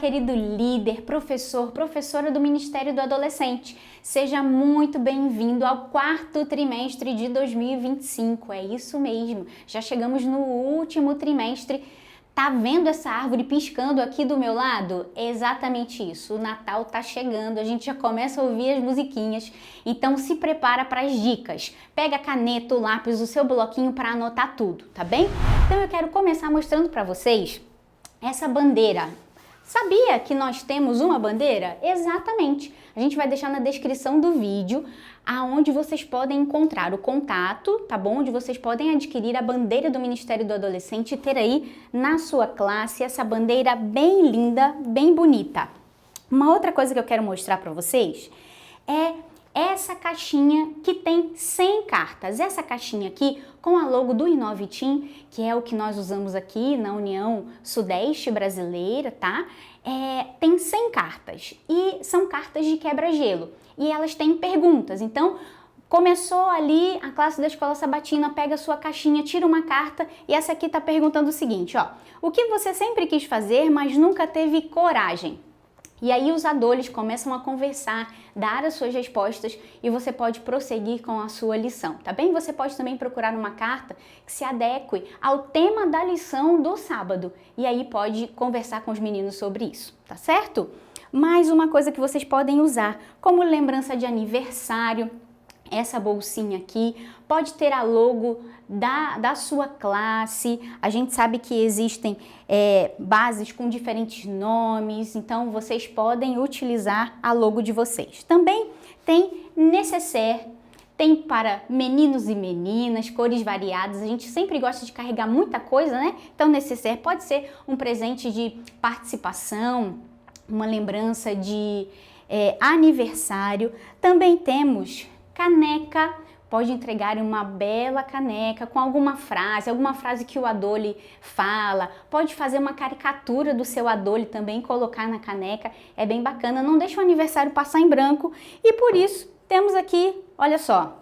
querido líder, professor, professora do Ministério do Adolescente. Seja muito bem-vindo ao quarto trimestre de 2025. É isso mesmo, já chegamos no último trimestre. Tá vendo essa árvore piscando aqui do meu lado? É exatamente isso, o Natal tá chegando, a gente já começa a ouvir as musiquinhas, então se prepara para as dicas. Pega a caneta, o lápis, o seu bloquinho para anotar tudo, tá bem? Então eu quero começar mostrando para vocês essa bandeira. Sabia que nós temos uma bandeira? Exatamente. A gente vai deixar na descrição do vídeo aonde vocês podem encontrar o contato, tá bom? Onde vocês podem adquirir a bandeira do Ministério do Adolescente e ter aí na sua classe essa bandeira bem linda, bem bonita. Uma outra coisa que eu quero mostrar para vocês é essa caixinha que tem 100 cartas. Essa caixinha aqui com a logo do Inovitim, que é o que nós usamos aqui na União Sudeste Brasileira, tá? Tem 100 cartas e são cartas de quebra-gelo e elas têm perguntas. Então, começou ali a classe da Escola Sabatina, pega a sua caixinha, tira uma carta e essa aqui tá perguntando o seguinte, ó: o que você sempre quis fazer, mas nunca teve coragem? E aí os adolescentes começam a conversar, dar as suas respostas e você pode prosseguir com a sua lição, tá bem? Você pode também procurar uma carta que se adeque ao tema da lição do sábado e aí pode conversar com os meninos sobre isso, tá certo? Mais uma coisa que vocês podem usar como lembrança de aniversário, essa bolsinha aqui, pode ter a logo da sua classe. A gente sabe que existem bases com diferentes nomes, então vocês podem utilizar a logo de vocês. Também tem necessaire, tem para meninos e meninas, cores variadas. A gente sempre gosta de carregar muita coisa, né? Então necessaire pode ser um presente de participação, uma lembrança de aniversário. Também temos caneca, pode entregar uma bela caneca com alguma frase que o adole fala, pode fazer uma caricatura do seu adole também, colocar na caneca, é bem bacana, não deixa o aniversário passar em branco. E por isso temos aqui, olha só,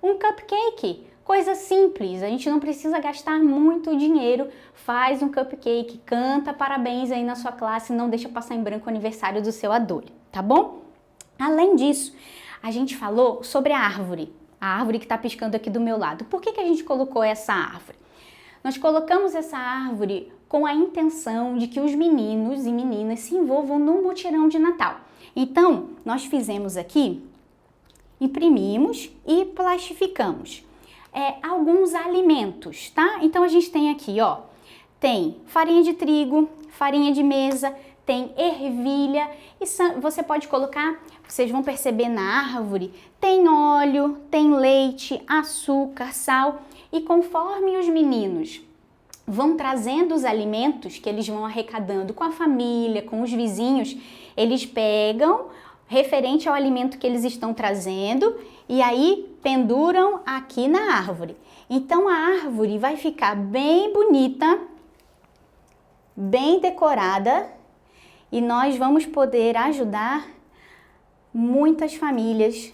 um cupcake, coisa simples, a gente não precisa gastar muito dinheiro, faz um cupcake, canta parabéns aí na sua classe, não deixa passar em branco o aniversário do seu adole, tá bom? Além disso, a gente falou sobre a árvore que está piscando aqui do meu lado. Por que a gente colocou essa árvore? Nós colocamos essa árvore com a intenção de que os meninos e meninas se envolvam no mutirão de Natal. Então, nós fizemos aqui, imprimimos e plastificamos alguns alimentos, tá? Então, a gente tem aqui, ó, tem farinha de trigo, farinha de mesa, tem ervilha e você pode colocar, vocês vão perceber na árvore, tem óleo, tem leite, açúcar, sal e conforme os meninos vão trazendo os alimentos que eles vão arrecadando com a família, com os vizinhos, eles pegam referente ao alimento que eles estão trazendo e aí penduram aqui na árvore. Então a árvore vai ficar bem bonita, bem decorada, e nós vamos poder ajudar muitas famílias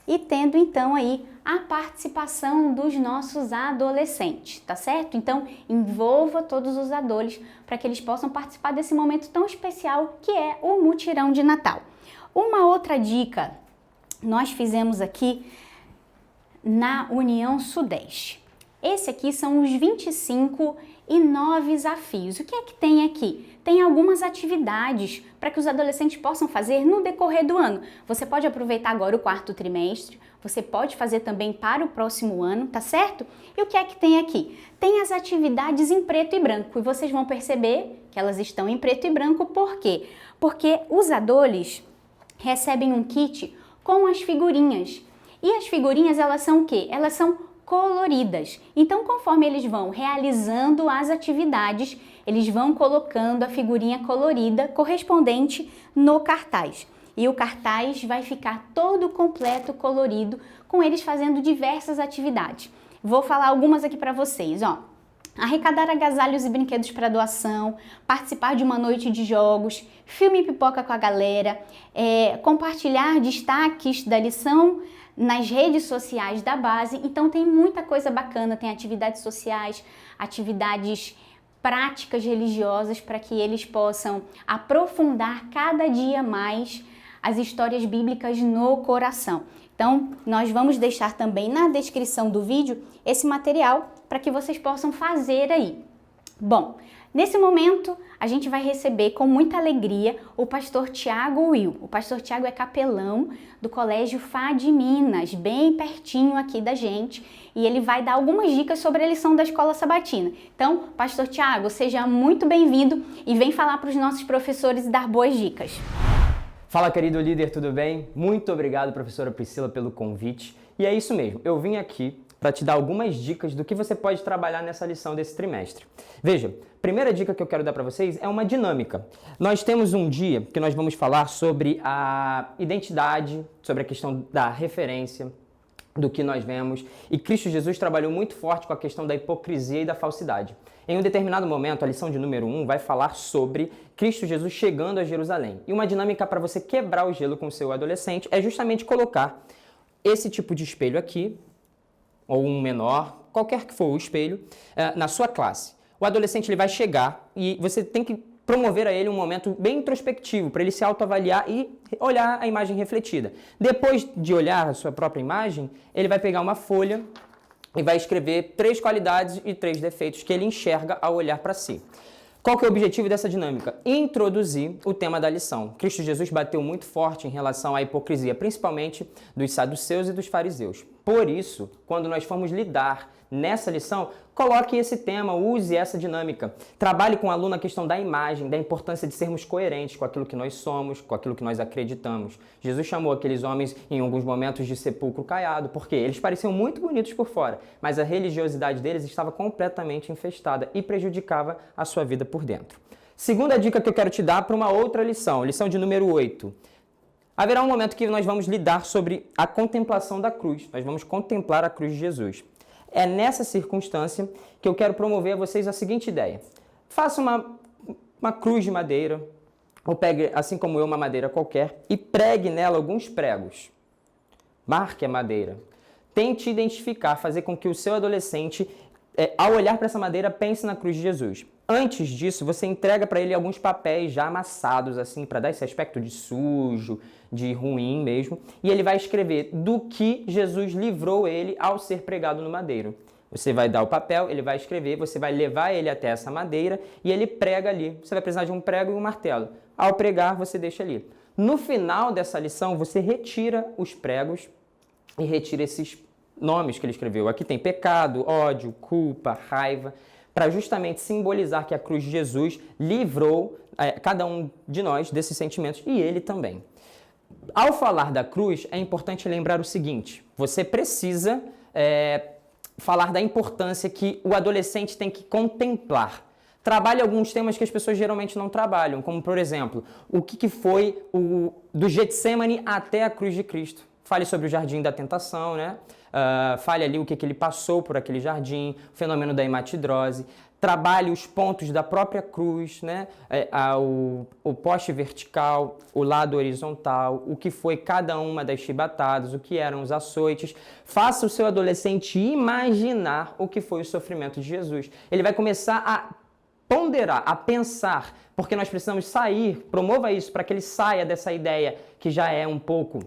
e tendo então aí a participação dos nossos adolescentes, tá certo? Então envolva todos os adolescentes para que eles possam participar desse momento tão especial que é o mutirão de Natal. Uma outra dica nós fizemos aqui na União Sudeste. Esse aqui são os 25 e 9 desafios. O que é que tem aqui? Tem algumas atividades para que os adolescentes possam fazer no decorrer do ano. Você pode aproveitar agora o quarto trimestre, você pode fazer também para o próximo ano, tá certo? E o que é que tem aqui? Tem as atividades em preto e branco e vocês vão perceber que elas estão em preto e branco, por quê? Porque os adolescentes recebem um kit com as figurinhas. E as figurinhas, elas são o quê? Elas são coloridas. Então, conforme eles vão realizando as atividades, eles vão colocando a figurinha colorida correspondente no cartaz. E o cartaz vai ficar todo completo, colorido, com eles fazendo diversas atividades. Vou falar algumas aqui para vocês, ó. Arrecadar agasalhos e brinquedos para doação, participar de uma noite de jogos, filme e pipoca com a galera, compartilhar destaques da lição nas redes sociais da base. Então tem muita coisa bacana, tem atividades sociais, atividades práticas religiosas para que eles possam aprofundar cada dia mais as histórias bíblicas no coração. Então, nós vamos deixar também na descrição do vídeo esse material para que vocês possam fazer aí. Bom, nesse momento a gente vai receber com muita alegria o pastor Tiago Will. O pastor Tiago é capelão do Colégio Fá de Minas, bem pertinho aqui da gente, e ele vai dar algumas dicas sobre a lição da Escola Sabatina. Então, pastor Tiago, seja muito bem-vindo e vem falar para os nossos professores e dar boas dicas. Fala, querido líder, tudo bem? Muito obrigado, professora Priscila, pelo convite. E é isso mesmo, eu vim aqui para te dar algumas dicas do que você pode trabalhar nessa lição desse trimestre. Veja, primeira dica que eu quero dar para vocês é uma dinâmica. Nós temos um dia que nós vamos falar sobre a identidade, sobre a questão da referência, do que nós vemos, e Cristo Jesus trabalhou muito forte com a questão da hipocrisia e da falsidade. Em um determinado momento, a lição de número 1 vai falar sobre Cristo Jesus chegando a Jerusalém. E uma dinâmica para você quebrar o gelo com o seu adolescente é justamente colocar esse tipo de espelho aqui, ou um menor, qualquer que for o espelho, na sua classe. O adolescente ele vai chegar e você tem que promover a ele um momento bem introspectivo, para ele se autoavaliar e olhar a imagem refletida. Depois de olhar a sua própria imagem, ele vai pegar uma folha e vai escrever 3 qualidades e 3 defeitos que ele enxerga ao olhar para si. Qual que é o objetivo dessa dinâmica? Introduzir o tema da lição. Cristo Jesus bateu muito forte em relação à hipocrisia, principalmente dos saduceus e dos fariseus. Por isso, quando nós formos lidar nessa lição, coloque esse tema, use essa dinâmica. Trabalhe com o aluno a questão da imagem, da importância de sermos coerentes com aquilo que nós somos, com aquilo que nós acreditamos. Jesus chamou aqueles homens em alguns momentos de sepulcro caiado, porque eles pareciam muito bonitos por fora, mas a religiosidade deles estava completamente infestada e prejudicava a sua vida por dentro. Segunda dica que eu quero te dar para uma outra lição, lição de número 8. Haverá um momento que nós vamos lidar sobre a contemplação da cruz. Nós vamos contemplar a cruz de Jesus. É nessa circunstância que eu quero promover a vocês a seguinte ideia. Faça uma cruz de madeira, ou pegue, assim como eu, uma madeira qualquer, e pregue nela alguns pregos. Marque a madeira. Tente identificar, fazer com que o seu adolescente, ao olhar para essa madeira, pense na cruz de Jesus. Antes disso, você entrega para ele alguns papéis já amassados, assim, para dar esse aspecto de sujo, de ruim mesmo, e ele vai escrever do que Jesus livrou ele ao ser pregado no madeiro. Você vai dar o papel, ele vai escrever, você vai levar ele até essa madeira e ele prega ali. Você vai precisar de um prego e um martelo. Ao pregar, você deixa ali. No final dessa lição, você retira os pregos e retira esses nomes que ele escreveu. Aqui tem pecado, ódio, culpa, raiva, para justamente simbolizar que a cruz de Jesus livrou cada um de nós desses sentimentos e ele também. Ao falar da cruz, é importante lembrar o seguinte, você precisa falar da importância que o adolescente tem que contemplar. Trabalhe alguns temas que as pessoas geralmente não trabalham, como, por exemplo, o que foi do Getsemane até a cruz de Cristo. Fale sobre o jardim da tentação, né? Fale ali o que ele passou por aquele jardim, o fenômeno da hematidrose. Trabalhe os pontos da própria cruz, né? O poste vertical, o lado horizontal, o que foi cada uma das chibatadas, o que eram os açoites. Faça o seu adolescente imaginar o que foi o sofrimento de Jesus. Ele vai começar a ponderar, a pensar, porque nós precisamos sair, promova isso para que ele saia dessa ideia que já é um pouco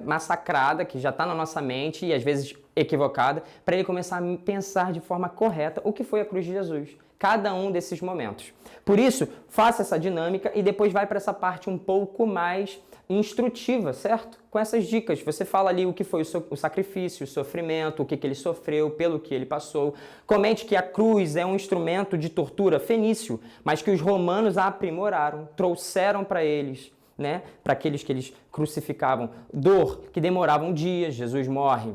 massacrada, que já está na nossa mente e às vezes equivocada, para ele começar a pensar de forma correta o que foi a cruz de Jesus, cada um desses momentos. Por isso, faça essa dinâmica e depois vai para essa parte um pouco mais instrutiva, certo? Com essas dicas, você fala ali o que foi o sacrifício, o sofrimento, o que ele sofreu, pelo que ele passou. Comente que a cruz é um instrumento de tortura fenício, mas que os romanos a aprimoraram, trouxeram para eles, né, para aqueles que eles crucificavam, dor que demorava um dia, Jesus morre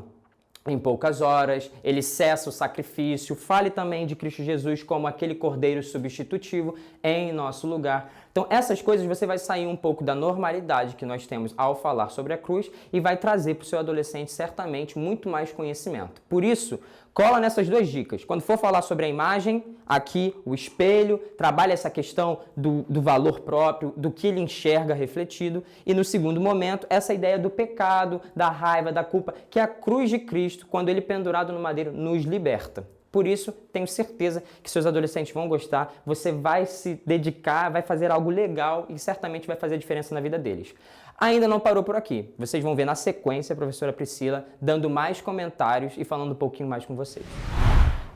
em poucas horas, ele cessa o sacrifício. Fale também de Cristo Jesus como aquele cordeiro substitutivo em nosso lugar. Então, essas coisas você vai sair um pouco da normalidade que nós temos ao falar sobre a cruz e vai trazer para o seu adolescente certamente muito mais conhecimento. Por isso, cola nessas 2 dicas. Quando for falar sobre a imagem, aqui o espelho, trabalha essa questão do valor próprio, do que ele enxerga refletido. E no segundo momento, essa ideia do pecado, da raiva, da culpa, que a cruz de Cristo, quando ele pendurado no madeiro, nos liberta. Por isso, tenho certeza que seus adolescentes vão gostar, você vai se dedicar, vai fazer algo legal e certamente vai fazer a diferença na vida deles. Ainda não parou por aqui. Vocês vão ver na sequência a professora Priscila dando mais comentários e falando um pouquinho mais com vocês.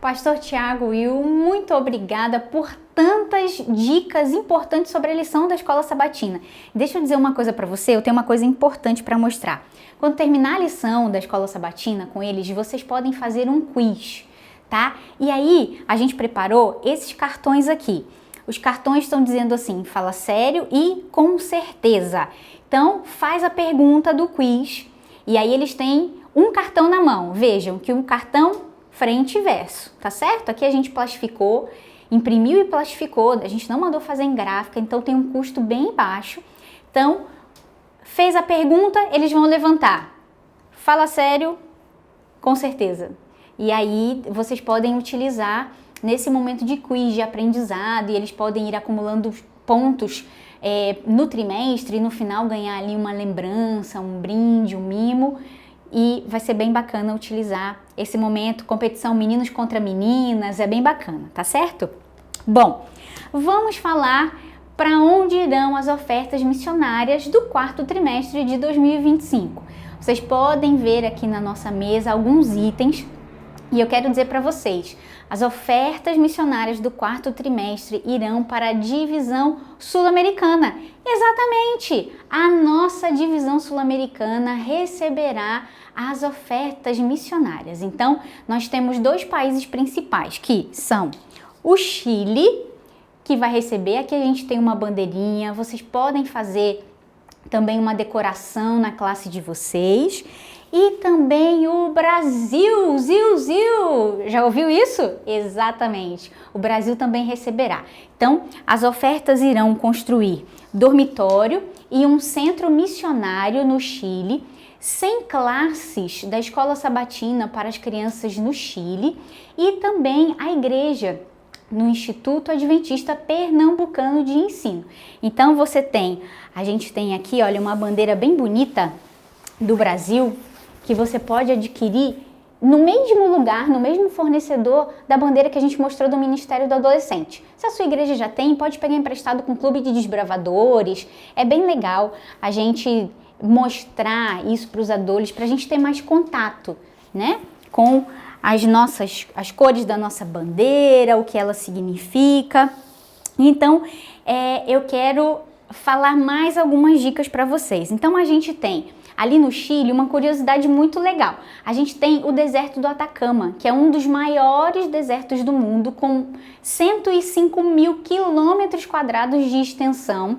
Pastor Tiago Will, muito obrigada por tantas dicas importantes sobre a lição da Escola Sabatina. Deixa eu dizer uma coisa para você, eu tenho uma coisa importante para mostrar. Quando terminar a lição da Escola Sabatina com eles, vocês podem fazer um quiz, tá? E aí, a gente preparou esses cartões aqui. Os cartões estão dizendo assim, fala sério e com certeza. Então, faz a pergunta do quiz e aí eles têm um cartão na mão. Vejam que um cartão frente e verso, tá certo? Aqui a gente plastificou, imprimiu e plastificou, a gente não mandou fazer em gráfica, então tem um custo bem baixo. Então, fez a pergunta, eles vão levantar. Fala sério, com certeza. E aí vocês podem utilizar nesse momento de quiz, de aprendizado, e eles podem ir acumulando pontos no trimestre e no final ganhar ali uma lembrança, um brinde, um mimo. E vai ser bem bacana utilizar esse momento, competição meninos contra meninas, é bem bacana, tá certo? Bom, vamos falar para onde irão as ofertas missionárias do quarto trimestre de 2025. Vocês podem ver aqui na nossa mesa alguns itens e eu quero dizer para vocês, as ofertas missionárias do quarto trimestre irão para a divisão sul-americana. Exatamente! A nossa divisão sul-americana receberá as ofertas missionárias. Então, nós temos dois países principais, que são o Chile, que vai receber, aqui a gente tem uma bandeirinha, vocês podem fazer também uma decoração na classe de vocês, e também o Brasil, já ouviu isso? Exatamente, o Brasil também receberá. Então, as ofertas irão construir dormitório e um centro missionário no Chile, 100 classes da Escola Sabatina para as crianças no Chile e também a igreja no Instituto Adventista Pernambucano de Ensino. Então a gente tem aqui, olha, uma bandeira bem bonita do Brasil que você pode adquirir no mesmo lugar, no mesmo fornecedor da bandeira que a gente mostrou do Ministério do Adolescente. Se a sua igreja já tem, pode pegar emprestado com o Clube de Desbravadores. É bem legal a gente mostrar isso para os adolescentes, para a gente ter mais contato, né, com as cores da nossa bandeira, o que ela significa. Então, eu quero falar mais algumas dicas para vocês. Então, a gente tem ali no Chile uma curiosidade muito legal. A gente tem o deserto do Atacama, que é um dos maiores desertos do mundo, com 105 mil quilômetros quadrados de extensão,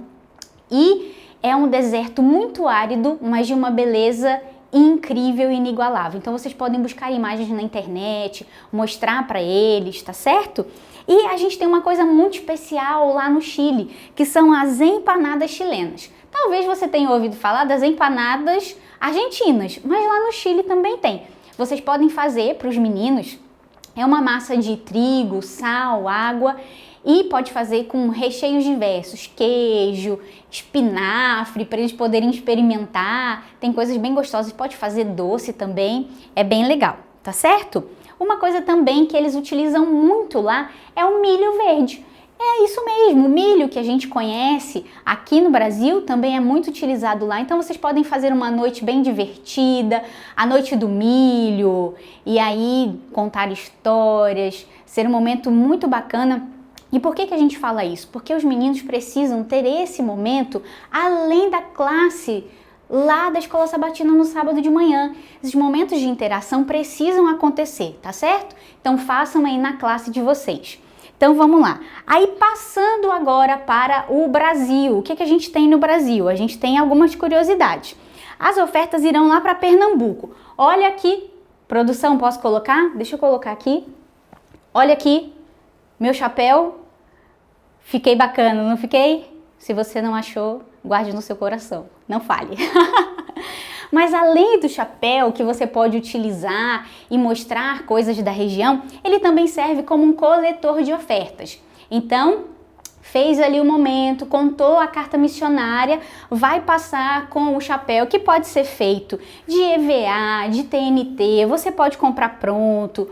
e é um deserto muito árido, mas de uma beleza incrível e inigualável. Então vocês podem buscar imagens na internet, mostrar para eles, tá certo? E a gente tem uma coisa muito especial lá no Chile, que são as empanadas chilenas. Talvez você tenha ouvido falar das empanadas argentinas, mas lá no Chile também tem. Vocês podem fazer para os meninos, é uma massa de trigo, sal, água, e pode fazer com recheios diversos, queijo, espinafre, para eles poderem experimentar. Tem coisas bem gostosas, pode fazer doce também, é bem legal, tá certo? Uma coisa também que eles utilizam muito lá é o milho verde. É isso mesmo, o milho que a gente conhece aqui no Brasil também é muito utilizado lá. Então vocês podem fazer uma noite bem divertida, a noite do milho, e aí contar histórias, ser um momento muito bacana. E por que a gente fala isso? Porque os meninos precisam ter esse momento além da classe lá da Escola Sabatina no sábado de manhã. Esses momentos de interação precisam acontecer, tá certo? Então façam aí na classe de vocês. Então vamos lá. Aí passando agora para o Brasil. O que a gente tem no Brasil? A gente tem algumas curiosidades. As ofertas irão lá para Pernambuco. Olha aqui, produção, posso colocar? Deixa eu colocar aqui. Olha aqui, meu chapéu. Fiquei bacana, não fiquei? Se você não achou, guarde no seu coração, não fale. Mas além do chapéu que você pode utilizar e mostrar coisas da região, ele também serve como um coletor de ofertas. Então, fez ali o momento, contou a carta missionária, vai passar com o chapéu, que pode ser feito de EVA, de TNT, você pode comprar pronto.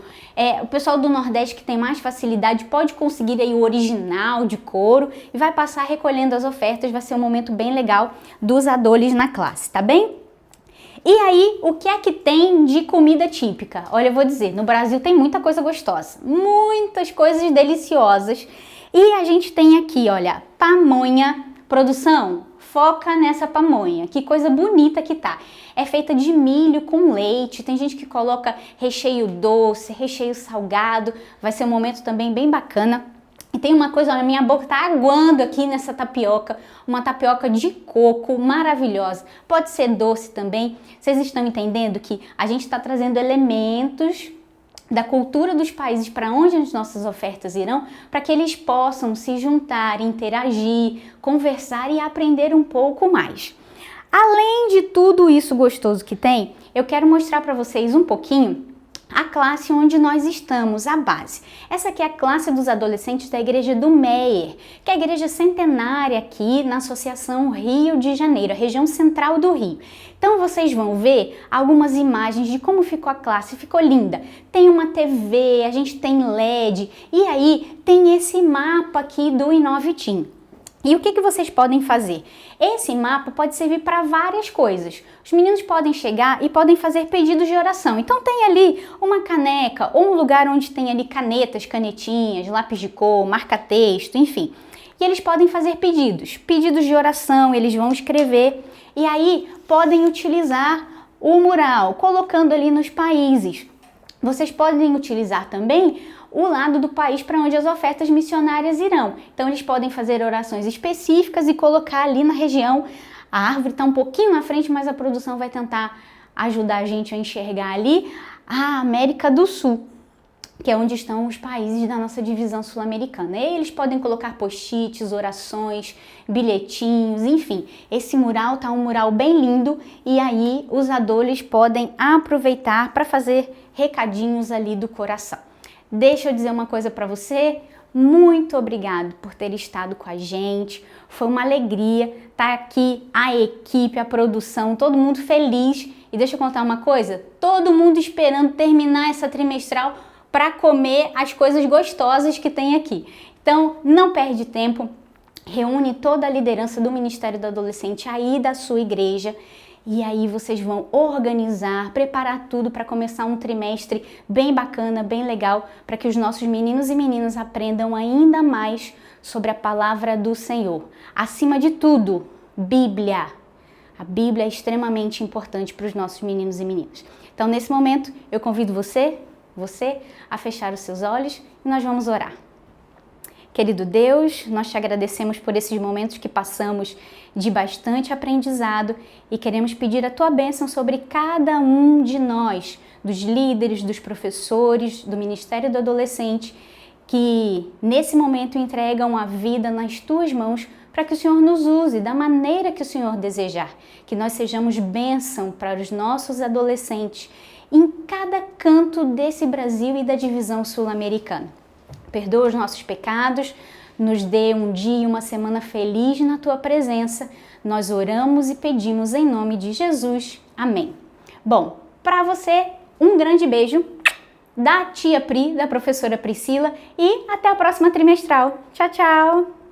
O pessoal do Nordeste que tem mais facilidade pode conseguir aí o original de couro e vai passar recolhendo as ofertas, vai ser um momento bem legal dos adoles na classe, tá bem? E aí, o que é que tem de comida típica? Olha, eu vou dizer, no Brasil tem muita coisa gostosa, muitas coisas deliciosas. E a gente tem aqui, olha, pamonha. Produção, foca nessa pamonha. Que coisa bonita que tá. É feita de milho com leite. Tem gente que coloca recheio doce, recheio salgado. Vai ser um momento também bem bacana. E tem uma coisa, olha, minha boca tá aguando aqui nessa tapioca. Uma tapioca de coco maravilhosa. Pode ser doce também. Vocês estão entendendo que a gente está trazendo elementos da cultura dos países para onde as nossas ofertas irão, para que eles possam se juntar, interagir, conversar e aprender um pouco mais. Além de tudo isso gostoso que tem, eu quero mostrar para vocês um pouquinho a classe onde nós estamos, a base. Essa aqui é a classe dos adolescentes da Igreja do Meier, que é a igreja centenária aqui na Associação Rio de Janeiro, a região central do Rio. Então vocês vão ver algumas imagens de como ficou a classe, ficou linda. Tem uma TV, a gente tem LED e aí tem esse mapa aqui do Inovitim. E o que vocês podem fazer? Esse mapa pode servir para várias coisas. Os meninos podem chegar e podem fazer pedidos de oração. Então tem ali uma caneca ou um lugar onde tem ali canetas, canetinhas, lápis de cor, marca-texto, enfim. E eles podem fazer pedidos de oração, eles vão escrever e aí podem utilizar o mural, colocando ali nos países. Vocês podem utilizar também o lado do país para onde as ofertas missionárias irão. Então eles podem fazer orações específicas e colocar ali na região. A árvore está um pouquinho na frente, mas a produção vai tentar ajudar a gente a enxergar ali a América do Sul, que é onde estão os países da nossa divisão sul-americana. Eles podem colocar post-its, orações, bilhetinhos, enfim. Esse mural tá um mural bem lindo e aí os adoles podem aproveitar para fazer recadinhos ali do coração. Deixa eu dizer uma coisa para você, muito obrigado por ter estado com a gente, foi uma alegria estar aqui, a equipe, a produção, todo mundo feliz. E deixa eu contar uma coisa, todo mundo esperando terminar essa trimestral para comer as coisas gostosas que tem aqui. Então, não perde tempo, reúne toda a liderança do Ministério do Adolescente aí da sua igreja. E aí vocês vão organizar, preparar tudo para começar um trimestre bem bacana, bem legal, para que os nossos meninos e meninas aprendam ainda mais sobre a palavra do Senhor. Acima de tudo, Bíblia. A Bíblia é extremamente importante para os nossos meninos e meninas. Então, nesse momento, eu convido você a fechar os seus olhos e nós vamos orar. Querido Deus, nós te agradecemos por esses momentos que passamos de bastante aprendizado e queremos pedir a tua bênção sobre cada um de nós, dos líderes, dos professores, do Ministério do Adolescente, que nesse momento entregam a vida nas tuas mãos para que o Senhor nos use da maneira que o Senhor desejar, que nós sejamos bênção para os nossos adolescentes em cada canto desse Brasil e da divisão sul-americana. Perdoa os nossos pecados, nos dê um dia e uma semana feliz na tua presença. Nós oramos e pedimos em nome de Jesus. Amém. Bom, para você, um grande beijo da tia Pri, da professora Priscila, e até a próxima trimestral. Tchau, tchau!